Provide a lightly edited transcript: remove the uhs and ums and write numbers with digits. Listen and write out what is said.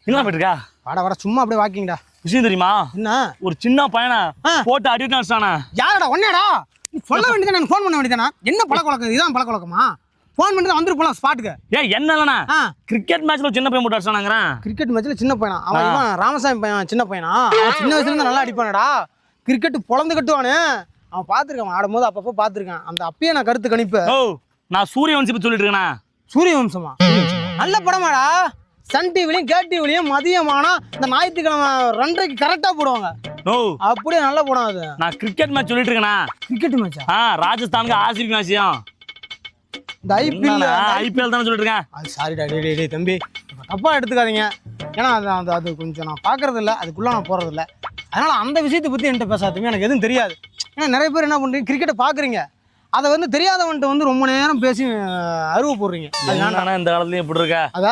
என்ன போயிட்டு இருக்கா? வாடா சும்மா அப்படியே வாக்கிங்கடா. விஷயம் தெரியுமா? என்ன? ஒரு சின்ன பையனை போட்டு அடிட்டு வச்சானே. யாரடா? ஒன்னேடா? நீ சொல்ல வேண்டியதானே, எனக்கு ஃபோன் பண்ண வேண்டியதானே. என்ன பழக்கம் இதான் பழக்கமா? ஃபோன் பண்ணிட்டு வந்துட்டு போலாம் ஸ்பாட்டுக்கு. என்ன இல்லைண்ணா, கிரிக்கெட் மேட்ச்ல சின்ன பையன் போட்டு அடிச்சானாங்கிறேன். கிரிக்கெட் மேட்ச்ல சின்ன பையனா? அவன் ராமசாமி பையன் சின்ன பையனா? அவன் சின்ன வயசுல இருந்து நல்லா அடிப்பானடா. கிரிக்கெட் பொழந்து கட்டுவானு அவன் பார்த்துருக்கான், ஆடும்போது அப்பப்போ பார்த்துருக்கான். அந்த அப்பயே நான் கருத்து கணிப்பு. நான் சூரியவம்சி பத்தி சொல்லிட்டு இருக்கேன். சூரியவம்சமா? நல்ல படமாடா. சன் டிவிலையும் கே டிவிலையும் மதியமானா இந்த ஞாயிற்றுக்கிழமை 2:30க்கு கரெக்டா போடுவாங்க. அப்படியே நல்ல படம் அது. நான் கிரிக்கெட் மேட்ச் சொல்லிட்டு இருக்கேனா? கிரிக்கெட் மேட்சா? ராஜஸ்தானுக்கு ஆர்சிபி மேட்சியம். இந்த ஐபிஎல் தானே சொல்லிட்டு இருக்கேன். அது சாரிடா, டே தம்பி, தப்பா எடுத்துக்காதீங்க. ஏன்னா அது கொஞ்சம் நான் பார்க்கறது இல்லை, அதுக்குள்ள நான் போறது இல்லை. அதனால அந்த விஷயத்தை பத்தி என்கிட்ட பேசாதீங்க, எனக்கு எதுவும் தெரியாது. ஏன்னா நிறைய பேர் என்ன பண்றீங்க, கிரிக்கெட்டை பாக்குறீங்க, அதை தெரியாதவன்ட்டு ரொம்ப நேரம் பேசி அருவ போடுறீங்க. இந்த காலத்துலயும் எப்படி இருக்கா?